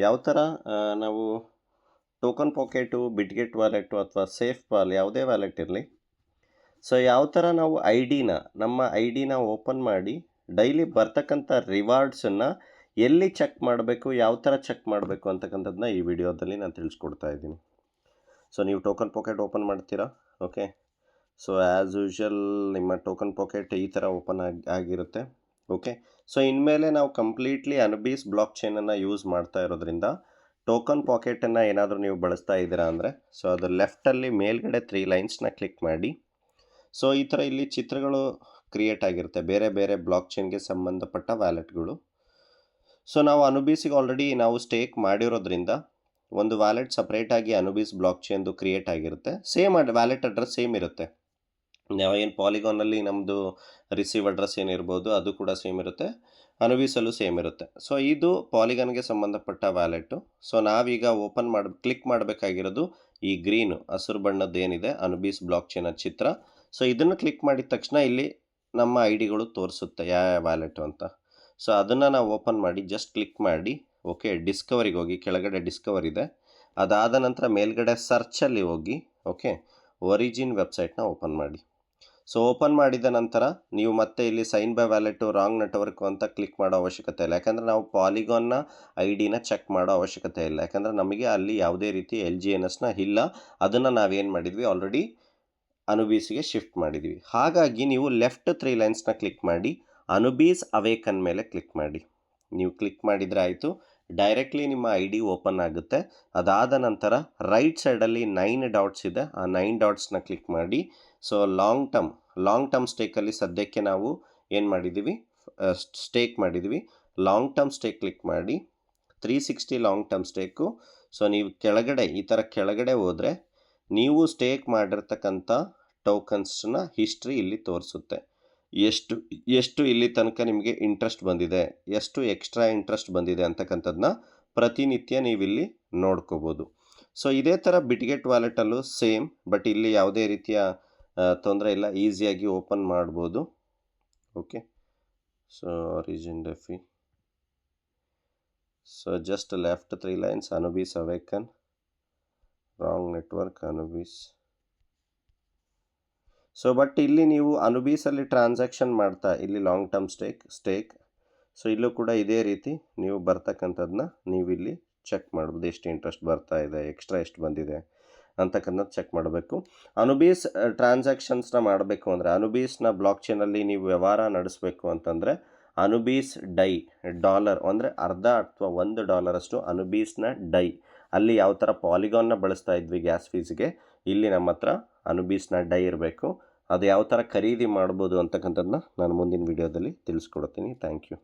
ಯಾವ ಥರ ನಾವು ಟೋಕನ್ ಪಾಕೆಟು, ಬಿಟ್ಗೆಟ್ ವ್ಯಾಲೆಟು ಅಥವಾ ಸೇಫ್ ಪಾಲ್ ಯಾವುದೇ ವ್ಯಾಲೆಟ್ ಇರಲಿ, ಸೊ ಯಾವ ಥರ ನಾವು ನಮ್ಮ ಐ ಡಿನ ಓಪನ್ ಮಾಡಿ ಡೈಲಿ ಬರ್ತಕ್ಕಂಥ ರಿವಾರ್ಡ್ಸನ್ನು ಎಲ್ಲಿ ಚೆಕ್ ಮಾಡಬೇಕು, ಯಾವ ಥರ ಚೆಕ್ ಮಾಡಬೇಕು ಅಂತಕ್ಕಂಥದ್ದನ್ನ ಈ ವಿಡಿಯೋದಲ್ಲಿ ನಾನು ತಿಳಿಸ್ಕೊಡ್ತಾ ಇದ್ದೀನಿ. ಸೊ ನೀವು ಟೋಕನ್ ಪಾಕೆಟ್ ಓಪನ್ ಮಾಡ್ತೀರಾ. ಓಕೆ, ಸೊ ಆ್ಯಸ್ ಯೂಶುವಲ್ ನಿಮ್ಮ ಟೋಕನ್ ಪಾಕೆಟ್ ಈ ಥರ ಓಪನ್ ಆಗಿರುತ್ತೆ. ಓಕೆ, ಸೊ ಇನ್ಮೇಲೆ ನಾವು ಕಂಪ್ಲೀಟ್ಲಿ ಅನುಬೀಸ್ ಬ್ಲಾಕ್ ಚೈನನ್ನು ಯೂಸ್ ಮಾಡ್ತಾ ಇರೋದ್ರಿಂದ ಟೋಕನ್ ಪಾಕೆಟನ್ನು ಏನಾದರೂ ನೀವು ಬಳಸ್ತಾ ಇದ್ದೀರಾ ಅಂದರೆ, ಸೊ ಅದು ಲೆಫ್ಟಲ್ಲಿ ಮೇಲ್ಗಡೆ 3 ಲೈನ್ಸ್ನ ಕ್ಲಿಕ್ ಮಾಡಿ. ಸೊ ಈ ಥರ ಇಲ್ಲಿ ಚಿತ್ರಗಳು ಕ್ರಿಯೇಟ್ ಆಗಿರುತ್ತೆ, ಬೇರೆ ಬೇರೆ ಬ್ಲಾಕ್ ಚೈನ್ಗೆ ಸಂಬಂಧಪಟ್ಟ ವ್ಯಾಲೆಟ್ಗಳು. ಸೊ ನಾವು ಅನುಬೀಸಿಗೆ ಆಲ್ರೆಡಿ ನಾವು ಸ್ಟೇಕ್ ಮಾಡಿರೋದ್ರಿಂದ ಒಂದು ವ್ಯಾಲೆಟ್ ಸಪ್ರೇಟಾಗಿ ಅನುಬೀಸ್ ಬ್ಲಾಕ್ ಚೈನ್ದು ಕ್ರಿಯೇಟ್ ಆಗಿರುತ್ತೆ. ಸೇಮ್ ವ್ಯಾಲೆಟ್ ಅಡ್ರೆಸ್ ಸೇಮ್ ಇರುತ್ತೆ. ನಾವೇನು ಪಾಲಿಗಾನಲ್ಲಿ ನಮ್ಮದು ರಿಸೀವ್ ಅಡ್ರೆಸ್ ಏನಿರ್ಬೋದು ಅದು ಕೂಡ ಸೇಮ್ ಇರುತ್ತೆ, ಅನುಬೀಸಲ್ಲೂ ಸೇಮ್ ಇರುತ್ತೆ. ಸೊ ಇದು ಪಾಲಿಗಾನ್ಗೆ ಸಂಬಂಧಪಟ್ಟ ವ್ಯಾಲೆಟು. ಸೊ ನಾವೀಗ ಕ್ಲಿಕ್ ಮಾಡಬೇಕಾಗಿರೋದು ಈ ಗ್ರೀನು ಹಸಿರು ಬಣ್ಣದ್ದು ಏನಿದೆ ಅನುಬೀಸ್ ಬ್ಲಾಕ್ ಚೈನ್ ಚಿತ್ರ. ಸೊ ಇದನ್ನು ಕ್ಲಿಕ್ ಮಾಡಿದ ತಕ್ಷಣ ಇಲ್ಲಿ ನಮ್ಮ ಐ ಡಿಗಳು ತೋರಿಸುತ್ತೆ ಯಾವ ವ್ಯಾಲೆಟು ಅಂತ. ಸೊ ಅದನ್ನು ನಾವು ಓಪನ್ ಮಾಡಿ ಜಸ್ಟ್ ಕ್ಲಿಕ್ ಮಾಡಿ. ಓಕೆ, ಡಿಸ್ಕವರಿಗೆ ಹೋಗಿ, ಕೆಳಗಡೆ ಡಿಸ್ಕವರ್ ಇದೆ. ಅದಾದ ನಂತರ ಮೇಲ್ಗಡೆ ಸರ್ಚಲ್ಲಿ ಹೋಗಿ ಓಕೆ ಒರಿಜಿನ್ ವೆಬ್ಸೈಟ್ನ ಓಪನ್ ಮಾಡಿ. ಸೊ ಓಪನ್ ಮಾಡಿದ ನಂತರ ನೀವು ಮತ್ತೆ ಇಲ್ಲಿ sign by wallet wrong network ಅಂತ ಕ್ಲಿಕ್ ಮಾಡೋ ಅವಶ್ಯಕತೆ ಇಲ್ಲ, ಯಾಕಂದರೆ ನಾವು ಪಾಲಿಗಾನ್ನ ಐ ಡಿನ ಚೆಕ್ ಮಾಡೋ ಅವಶ್ಯಕತೆ ಇಲ್ಲ, ಯಾಕಂದರೆ ನಮಗೆ ಅಲ್ಲಿ ಯಾವುದೇ ರೀತಿ LGNSನ ಇಲ್ಲ. ಅದನ್ನು ನಾವೇನು ಮಾಡಿದ್ವಿ, ಆಲ್ರೆಡಿ ಅನುಬೀಸ್ಗೆ ಶಿಫ್ಟ್ ಮಾಡಿದ್ವಿ. ಹಾಗಾಗಿ ನೀವು ಲೆಫ್ಟ್ 3 ಲೈನ್ಸ್ನ ಕ್ಲಿಕ್ ಮಾಡಿ ಅನುಬೀಸ್ ಅವೇಕನ್ ಮೇಲೆ ಕ್ಲಿಕ್ ಮಾಡಿ. ನೀವು ಕ್ಲಿಕ್ ಮಾಡಿದರೆ ಆಯಿತು, ಡೈರೆಕ್ಟ್ಲಿ ನಿಮ್ಮ ಐ ಡಿ ಓಪನ್ ಆಗುತ್ತೆ. ಅದಾದ ನಂತರ ರೈಟ್ ಸೈಡಲ್ಲಿ 9 ಡಾಟ್ಸ್ ಇದೆ, ಆ 9 ಡಾಟ್ಸ್ನ ಕ್ಲಿಕ್ ಮಾಡಿ. ಸೊ ಲಾಂಗ್ ಟರ್ಮ್ ಸ್ಟೇಕಲ್ಲಿ ಸದ್ಯಕ್ಕೆ ನಾವು ಏನು ಮಾಡಿದ್ದೀವಿ, ಸ್ಟೇಕ್ ಮಾಡಿದ್ವಿ. ಲಾಂಗ್ ಟರ್ಮ್ ಸ್ಟೇಕ್ ಕ್ಲಿಕ್ ಮಾಡಿ 360 ಲಾಂಗ್ ಟರ್ಮ್ ಸ್ಟೇಕು. ಸೊ ನೀವು ಈ ಥರ ಕೆಳಗಡೆ ಹೋದರೆ ನೀವು ಸ್ಟೇಕ್ ಮಾಡಿರ್ತಕ್ಕಂಥ ಟೋಕನ್ಸ್ನ ಹಿಸ್ಟ್ರಿ ಇಲ್ಲಿ ತೋರಿಸುತ್ತೆ. ಎಷ್ಟು ಇಲ್ಲಿ ತನಕ ನಿಮಗೆ ಇಂಟ್ರೆಸ್ಟ್ ಬಂದಿದೆ, ಎಷ್ಟು ಎಕ್ಸ್ಟ್ರಾ ಇಂಟ್ರೆಸ್ಟ್ ಬಂದಿದೆ ಅಂತಕ್ಕಂಥದ್ದನ್ನ ಪ್ರತಿನಿತ್ಯ ನೀವಿಲ್ಲಿ ನೋಡ್ಕೋಬೋದು. ಸೊ ಇದೇ ಥರ ಬಿಟ್ಗೆಟ್ ವ್ಯಾಲೆಟಲ್ಲೂ ಸೇಮ್, ಬಟ್ ಇಲ್ಲಿ ಯಾವುದೇ ರೀತಿಯ ತೊಂದರೆ ಇಲ್ಲ, ಈಸಿಯಾಗಿ ಓಪನ್ ಮಾಡ್ಬೋದು. ಓಕೆ, ಸೊ ಒರಿಜಿನ್ ಡೆಫಿ, so just left 3 lines Anubis awaken, wrong network Anubis. So but ಇಲ್ಲಿ ನೀವು ಅನುಬೀಸಲ್ಲಿ ಟ್ರಾನ್ಸಾಕ್ಷನ್ ಮಾಡ್ತಾ ಇಲ್ಲಿ ಲಾಂಗ್ ಟರ್ಮ್ ಸ್ಟೇಕ್. ಸೊ ಇಲ್ಲೂ ಕೂಡ ಇದೇ ರೀತಿ ನೀವು ಬರ್ತಕ್ಕಂಥದ್ದನ್ನ ನೀವಿಲ್ಲಿ ಚೆಕ್ ಮಾಡ್ಬೋದು, ಎಷ್ಟು ಇಂಟ್ರೆಸ್ಟ್ ಬರ್ತಾ ಇದೆ, ಎಕ್ಸ್ಟ್ರಾ ಎಷ್ಟು ಬಂದಿದೆ ಅಂತಕ್ಕಂಥದ್ದು ಚೆಕ್ ಮಾಡಬೇಕು. ಅನುಬೀಸ್ ಟ್ರಾನ್ಸಾಕ್ಷನ್ಸ್ನ ಮಾಡಬೇಕು ಅಂದರೆ, ಅನುಬೀಸ್ನ ಬ್ಲಾಕ್ ಚೈನಲ್ಲಿ ನೀವು ವ್ಯವಹಾರ ನಡೆಸಬೇಕು ಅಂತಂದರೆ ಅನುಬೀಸ್ $, ಅಂದರೆ ಅರ್ಧ ಅಥವಾ $1 ಅನುಬೀಸ್ನ ಡೈ. ಅಲ್ಲಿ ಯಾವ ಥರ ಪಾಲಿಗಾನ್ನ ಬಳಸ್ತಾ ಇದ್ವಿ ಗ್ಯಾಸ್ ಫೀಸ್ಗೆ, ಇಲ್ಲಿ ನಮ್ಮ ಹತ್ರ ಅನುಬೀಸ್ನ ಡೈ ಇರಬೇಕು. ಅದು ಯಾವ ಥರ ಖರೀದಿ ಮಾಡ್ಬೋದು ಅಂತಕ್ಕಂಥದ್ದನ್ನ ನಾನು ಮುಂದಿನ ವಿಡಿಯೋದಲ್ಲಿ ತಿಳಿಸ್ಕೊಡ್ತೀನಿ. Thank you.